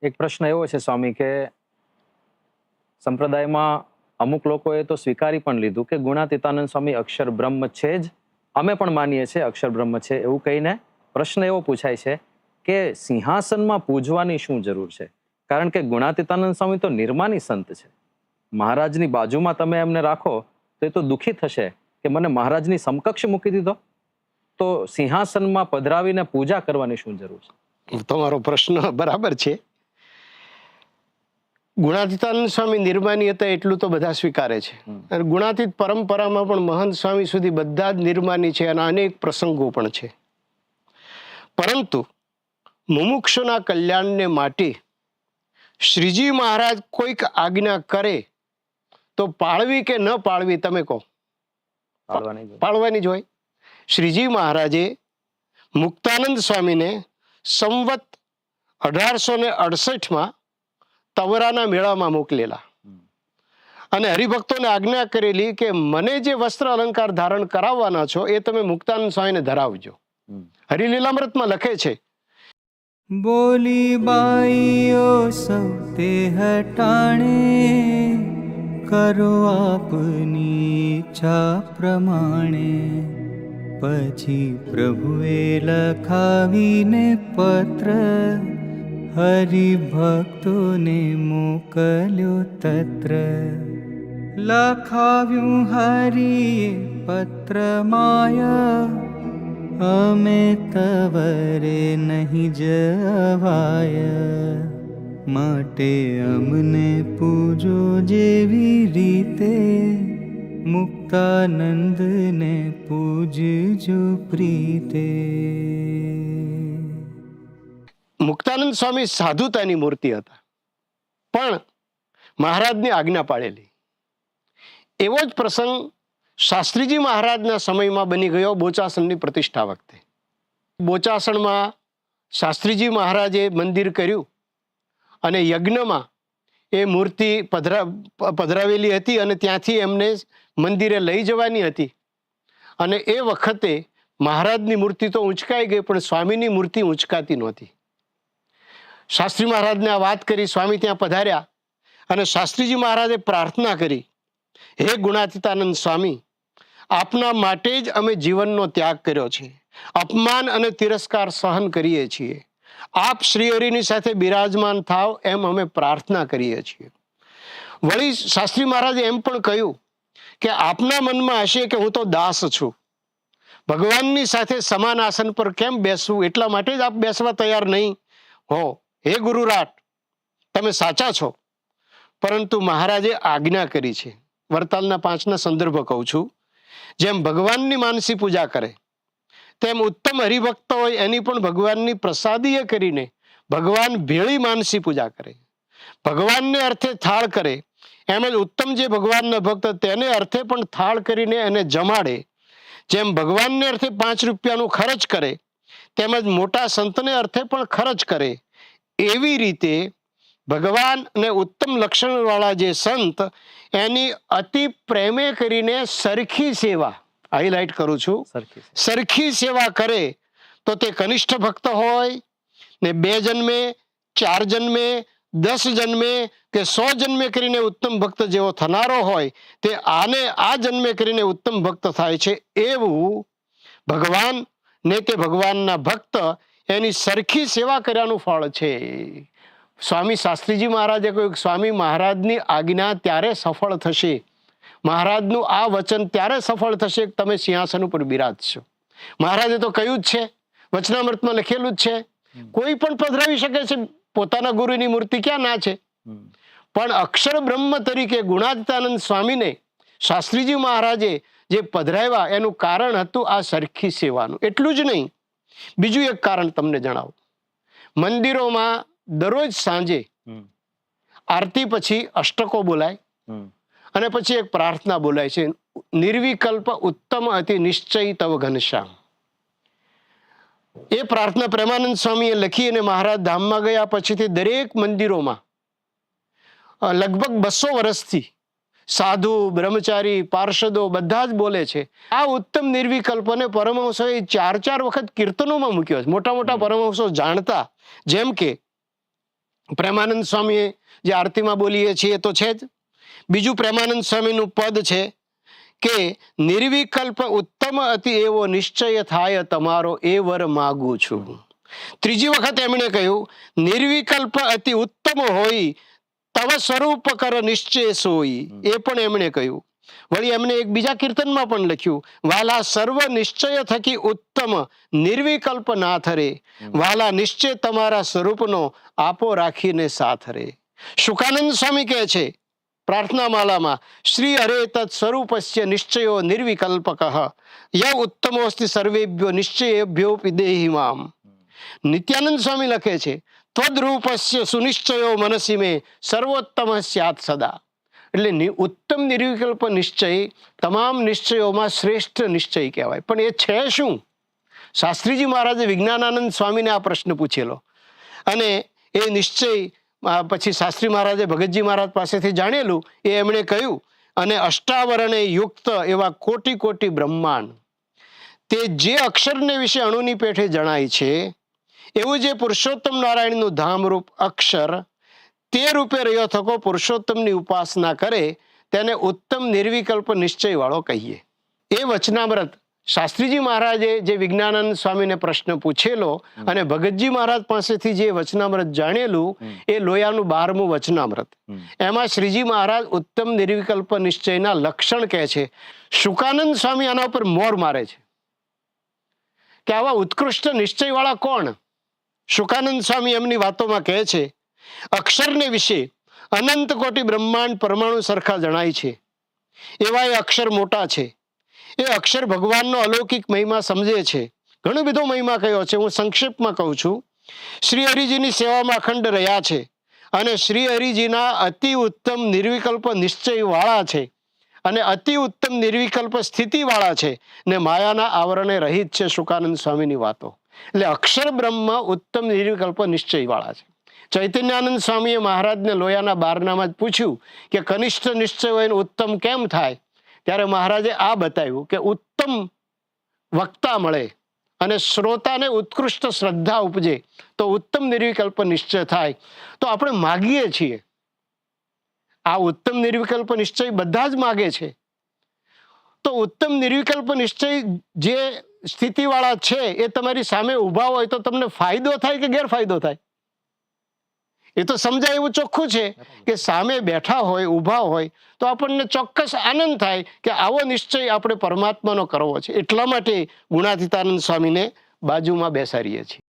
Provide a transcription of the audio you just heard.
એક પ્રશ્ન એવો છે સ્વામી કે સંપ્રદાયમાં અમુક લોકોએ તો સ્વીકારી પણ લીધું કે ગુણાતીતાનંદ સ્વામી અક્ષર બ્રહ્મ છે જ, અમે પણ માનીએ છીએ અક્ષર બ્રહ્મ છે એવું કહીને પ્રશ્ન એવો પૂછાય છે કે સિંહાસનમાં પૂજવાની શું જરૂર છે? કારણ કે ગુણાતીતાનંદ સ્વામી તો નિર્માની સંત છે. મહારાજની બાજુમાં તમે એમને રાખો તો એ તો દુઃખી થશે કે મને મહારાજની સમકક્ષ મૂકી દીધો, તો સિંહાસનમાં પધરાવીને પૂજા કરવાની શું જરૂર છે? તમારો પ્રશ્ન બરાબર છે. ગુણાતીતાનંદ સ્વામી નિર્માની હતા એટલું તો બધા સ્વીકારે છે. અને ગુણાતીત પરંપરામાં પણ મહંત સ્વામી સુધી બધા જ નિર્માની છે અને અનેક પ્રસંગો પણ છે. પરંતુ મુમુક્ષુના કલ્યાણને માટે શ્રીજી મહારાજ કોઈક આજ્ઞા કરે તો પાળવી કે ન પાળવી તમે કહો? પાળવાની જ હોય. શ્રીજી મહારાજે મુક્તાનંદ સ્વામીને સંવત 1868માં તવરાના મેળામાં મોકલેલા અને હરિભક્તોને આજ્ઞા કરેલી કે મને જે વસ્ત્ર અલંકાર ધારણ કરાવવાના છો એ તમે મુક્તાનંદ સ્વામીને ધરાવજો. હરિલીલામૃતમાં લખે છે, બોલી બાઈઓ સૌ તે હટાણે, કરો આપની ઈચ્છા પ્રમાણે. પછી પ્રભુએ લખાવીને પત્ર હરિભક્તોને મોકલ્યો તત્ર. લખાવ્યું હરિએ પત્ર માયા, અમે તવરે નહીં જવાય. માટે અમને પૂજો જેવી રીતે, મુક્તાનંદને પૂજજો પ્રીતે. મુક્તાનંદ સ્વામી સાધુતાની મૂર્તિ હતા પણ મહારાજની આજ્ઞા પાળેલી. એવો જ પ્રસંગ શાસ્ત્રીજી મહારાજના સમયમાં બની ગયો બોચાસણની પ્રતિષ્ઠા વખતે. બોચાસણમાં શાસ્ત્રીજી મહારાજે મંદિર કર્યું અને યજ્ઞમાં એ મૂર્તિ પધરાવેલી હતી અને ત્યાંથી એમને મંદિરે લઈ જવાની હતી. અને એ વખતે મહારાજની મૂર્તિ તો ઊંચકાઈ ગઈ પણ સ્વામીની મૂર્તિ ઊંચકાતી નહોતી. શાસ્ત્રી મહારાજને આ વાત કરી, સ્વામી ત્યાં પધાર્યા અને શાસ્ત્રીજી મહારાજે પ્રાર્થના કરી, હે ગુણાતીતાનંદ સ્વામી, આપના માટે જ અમે જીવનનો ત્યાગ કર્યો છે, અપમાન અને તિરસ્કાર સહન કરીએ છીએ. આપ શ્રીહરિની સાથે બિરાજમાન થાવ એમ અમે પ્રાર્થના કરીએ છીએ. વળી શાસ્ત્રી મહારાજે એમ પણ કહ્યું કે આપના મનમાં હશે કે હું તો દાસ છું, ભગવાનની સાથે સમાન આસન પર કેમ બેસવું, એટલા માટે જ આપ બેસવા તૈયાર નહીં હો. હે ગુરુરાટ, તમે સાચા છો, પરંતુ મહારાજે આજ્ઞા કરી છે. વરતાલના 5ના સંદર્ભ કહું છું. જેમ ભગવાનની માનસી પૂજા કરે તેમ ઉત્તમ હરિભક્ત હોય એની પણ ભગવાનની પ્રસાદીય કરીને ભગવાન ભેળી માનસી પૂજા કરે. ભગવાનને અર્થે થાળ કરે એમ જ ઉત્તમ જે ભગવાનના ભક્ત તેને અર્થે પણ થાળ કરીને એને જમાડે. જેમ ભગવાનને અર્થે 5 રૂપિયાનું ખર્ચ કરે તેમજ મોટા સંતને અર્થે પણ ખર્ચ કરે, એવી રીતે ભગવાન અને ઉત્તમ લક્ષણવાળા જે સંત એની અતિ પ્રેમે કરીને સરખી સેવા, હાઈલાઇટ કરું છું, સરખી સેવા કરે તો તે કનિષ્ઠ ભક્ત હોય ને 2 જન્મે 4 જન્મે 10 જન્મે કે 100 જન્મે કરીને ઉત્તમ ભક્ત જેવો થનારો હોય તે આને આ જન્મે કરીને ઉત્તમ ભક્ત થાય છે. એવું ભગવાન ને તે ભગવાનના ભક્ત એની સરખી સેવા કર્યાનું ફળ છે. સ્વામી શાસ્ત્રીજી મહારાજે કહ્યું, સ્વામી મહારાજની આજ્ઞા ત્યારે સફળ થશે, મહારાજનું આ વચન ત્યારે સફળ થશે કે તમે સિંહાસન ઉપર બિરાજશો. મહારાજે તો કહ્યું જ છે, વચનામૃતમાં લખેલું જ છે, કોઈ પણ પધરાવી શકે છે પોતાના ગુરુની મૂર્તિ, ક્યાં ના છે. પણ અક્ષર બ્રહ્મ તરીકે ગુણાતીતાનંદ સ્વામીને શાસ્ત્રીજી મહારાજે જે પધરાવ્યા એનું કારણ હતું આ સરખી સેવાનું. એટલું જ નહીં, બીજું એક કારણ તમને જણાવું. મંદિરોમાં દરરોજ સાંજે આરતી પછી અષ્ટકો બોલાય અને પછી એક પ્રાર્થના બોલાય છે, નિર્વિકલ્પ ઉત્તમ અતિ નિશ્ચય તવ ઘનશ્યામ. એ પ્રાર્થના પ્રેમાનંદ સ્વામીએ લખી અને મહારાજ ધામમાં ગયા પછીથી દરેક મંદિરોમાં લગભગ 200 વર્ષથી સાધુ, બ્રહ્મચારી, પાર્ષદો બધા જ બોલે છે. આ ઉત્તમ નિર્વિકલ્પને પરમહંસોએ 4 વખત કીર્તનોમાં મૂક્યો છે. મોટા મોટા પરમહંસો જાણતા, જેમ કે પ્રેમાનંદ સ્વામીએ જે આરતીમાં બોલીએ છીએ એ તો છે જ. બીજું પ્રેમાનંદ સ્વામીનું પદ છે કે નિર્વિકલ્પ ઉત્તમ અતિ એવો નિશ્ચય થાય તમારો એ વર માગું છું. ત્રીજી વખત એમણે કહ્યું નિર્વિકલ્પ અતિ ઉત્તમ હોય તવ સ્વરૂપ કર નિશ્ચય સોઈ, એ પણ એમણે કહ્યું. વળી એમને એક બીજા કીર્તનમાં પણ લખ્યું વાલા સર્વ નિશ્ચય થકી ઉત્તમ નિર્વિકલ્પ નાથ રે, વાલા નિશ્ચય તમારા સ્વરૂપનો આપો રાખીને સાથ રે. શુકાનંદ સ્વામી કહે છે પ્રાર્થના માલામાં શ્રી હરે તત્ સ્વરૂપસ્ય નિશ્ચયો નિર્વિકલ્પક ય ઉત્તમોસ્તિ સર્વેભ્યો નિશ્ચયેભ્યો દેહિ મામ. નિત્યાનંદ સ્વામી લખે છે ત્વદ્રૂપસ્ય સુનિશ્ચયો મનસી મે સર્વોત્તમ સ્યાત સદા. એટલે ઉત્તમ નિર્વિકલ્પ નિશ્ચય તમામ નિશ્ચયોમાં શ્રેષ્ઠ નિશ્ચય કહેવાય. પણ એ છે શું? શાસ્ત્રીજી મહારાજે વિજ્ઞાનાનંદ સ્વામીને આ પ્રશ્ન પૂછેલો અને એ નિશ્ચય પછી શાસ્ત્રી મહારાજે ભગતજી મહારાજ પાસેથી જાણેલું એ એમણે કહ્યું. અને અષ્ટાવરણે યુક્ત એવા કોટી કોટી બ્રહ્માંડ તે જે અક્ષરને વિશે અણુની પેઠે જણાય છે એવું જે પુરુષોત્તમ નારાયણનું ધામરૂપ અક્ષર તે રૂપે રહ્યો થકો પુરુષોત્તમની ઉપાસના કરે તેને ઉત્તમ નિર્વિકલ્પ નિશ્ચય વાળો કહીએ. એ વચનામૃત શાસ્ત્રીજી મહારાજે જે વિજ્ઞાનાનંદ સ્વામીને પ્રશ્ન પૂછેલો અને ભગતજી મહારાજ પાસેથી જે વચનામૃત જાણેલું એ લોયાનું 12મું વચનામૃત. એમાં શ્રીજી મહારાજ ઉત્તમ નિર્વિકલ્પ નિશ્ચયના લક્ષણ કહે છે. શુકાનંદ સ્વામી આના ઉપર મોર મારે છે કે આવા ઉત્કૃષ્ટ નિશ્ચય વાળા કોણ? શુકાનંદ સ્વામી એમની વાતોમાં કહે છે અક્ષરને વિશે અનંત કોટી બ્રહ્માંડ પરમાણુ સરખા જણાય છે એવા એ અક્ષર મોટા છે. એ અક્ષર ભગવાનનો અલૌકિક મહિમા સમજે છે. ઘણો બધો મહિમા કયો છે, હું સંક્ષેપમાં કહું છું. શ્રી હરિજીની સેવામાં અખંડ રહ્યા છે અને શ્રી હરિજીના અતિ ઉત્તમ નિર્વિકલ્પ નિશ્ચય વાળા છે અને અતિ ઉત્તમ નિર્વિકલ્પ સ્થિતિ વાળા છે ને માયાના આવરણે રહિત છે. શુકાનંદ સ્વામીની વાતો એટલે અક્ષર બ્રહ્મ ઉત્તમ નિર્વિકલ્પ નિશ્ચય વાળા છે. ચૈતન્યાનંદ સ્વામીએ મહારાજને લોયાના 12નામાં જ પૂછ્યું કે કનિષ્ઠ નિશ્ચય હોય ઉત્તમ કેમ થાય? ત્યારે મહારાજે આ બતાવ્યું કે ઉત્તમ વક્તા મળે અને શ્રોતાને ઉત્કૃષ્ટ શ્રદ્ધા ઉપજે તો ઉત્તમ નિર્વિકલ્પ નિશ્ચય થાય. તો આપણે માગીએ છીએ આ ઉત્તમ નિર્વિકલ્પ નિશ્ચય બધા જ માગે છે. તો ઉત્તમ નિર્વિકલ્પ નિશ્ચય જે સ્થિતિવાળા છે એ તમારી સામે ઊભા હોય તો તમને ફાયદો થાય કે ગેરફાયદો થાય? એ તો સમજાય એવું ચોખ્ખું છે કે સામે બેઠા હોય ઊભા હોય તો આપણને ચોક્કસ આનંદ થાય કે આવો નિશ્ચય આપણે પરમાત્માનો કરવો છે. એટલા માટે ગુણાતીતાનંદ સ્વામીને બાજુમાં બેસાડીએ છીએ.